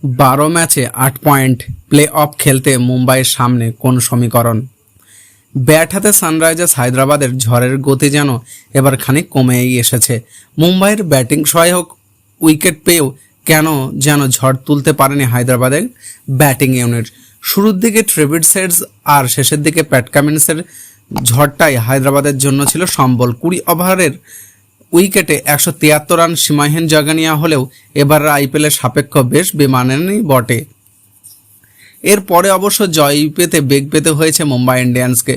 12 ম্যাচে 8 point, play of খেলতে মুম্বাইয়ের সামনে কোন সমীকরণ? ব্যাট হাতে সানরাইজার্স হায়দ্রাবাদের ঝড়ের গতি যেন এবার খানিক কমেই এসেছে। মুম্বাইয়ের ব্যাটিং সহায়ক উইকেট পেয়েও কেন যেন ঝড় তুলতে পারেনি হায়দ্রাবাদের ব্যাটিং ইউনিট। শুরুর দিকে ট্রেভিড সেডস আর শেষের দিকে প্যাট কামিন্সের ঝড়টাই হায়দ্রাবাদের জন্য ছিল সম্বল। 20 ওভারের উইকেটে 173 রান সীমাহীন জাগানিয়া হলেও এবার আইপিএলের সাপেক্ষ বেশ বেমানানই বটে। এরপরে অবশ্য জয় পেতে বেগ পেতে হয়েছে মুম্বাই ইন্ডিয়ান্সকে।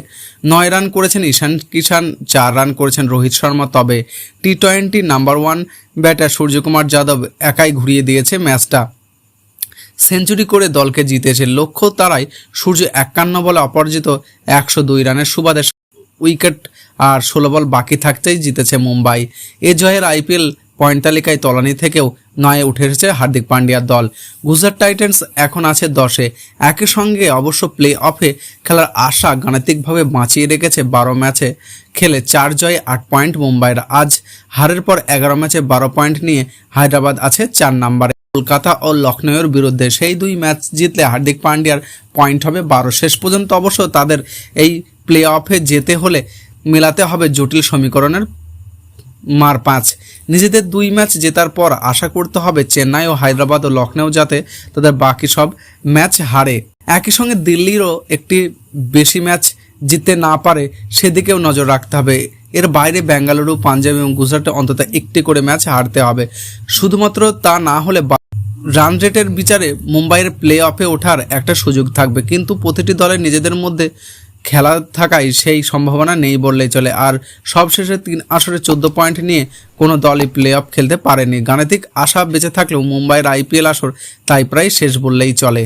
9 রান করেছেন ঈশান কিষান, 4 রান করেছেন রোহিত শর্মা। তবে টি-20 নাম্বার 1 ব্যাটার সূর্যকুমার যাদব একাই ঘুরিয়ে দিয়েছে ম্যাচটা। সেঞ্চুরি করে দলকে জিতেছে। লক্ষ্য তারাই সূর্য 51 বলে অপরাজিত 102 রানের সুবাদে উইকেট আর 16 বল বাকি থাকতেই জিতেছে মুম্বাই। এ জয়ের আইপিএল পয়েন্ট তালিকায় তলানি থেকেও 9-এ উঠে এসেছে হার্দিক পান্ডিয়ার দল। গুজরাট টাইটান্স এখন আছে 10-এ। একই সঙ্গে অবশ্য প্লে অফে খেলার আশা গাণিতিকভাবে বাঁচিয়ে রেখেছে। 12 ম্যাচে খেলে 4 জয়ে 8 পয়েন্ট মুম্বাইয়ের। আজ হারের পর 11 ম্যাচে 12 পয়েন্ট নিয়ে হায়দ্রাবাদ আছে 4 নম্বরে। কলকাতা ও লখনৌয়ের বিরুদ্ধে সেই 2 ম্যাচ জিতলে হার্দিক পান্ডিয়ার পয়েন্ট হবে 12। শেষ পর্যন্ত অবশ্য তাদের এই প্লে অফে যেতে হলে মেলাতে হবে জটিল সমীকরণের মার 5। নিজেদের 2 ম্যাচ জেতার পর আশা করতে হবে চেন্নাই ও হায়দ্রাবাদ ও লখনৌ যাতে তাদের বাকি সব ম্যাচ হারে। একই সঙ্গে দিল্লিরও একটি বেশি ম্যাচ জিততে না পারে সেদিকেও নজর রাখতে হবে। এর বাইরে বেঙ্গালুরু, পাঞ্জাব এবং গুজরাটে অন্তত একটি করে ম্যাচ হারতে হবে। শুধুমাত্র তা না হলে রান রেটের বিচারে মুম্বাইয়ের প্লে অফে ওঠার একটা সুযোগ থাকবে, কিন্তু প্রতিটি দলের নিজেদের মধ্যে খেলা থাকায় সেই সম্ভাবনা নেই বললেই চলে। আর সবশেষে 3 আসরে 14 পয়েন্ট নিয়ে কোনো দলই প্লে অফ খেলতে পারেনি। গাণিতিক আশা বেঁচে থাকলেও মুম্বাইয়ের আইপিএল আসর তাই প্রায় শেষ বললেই চলে।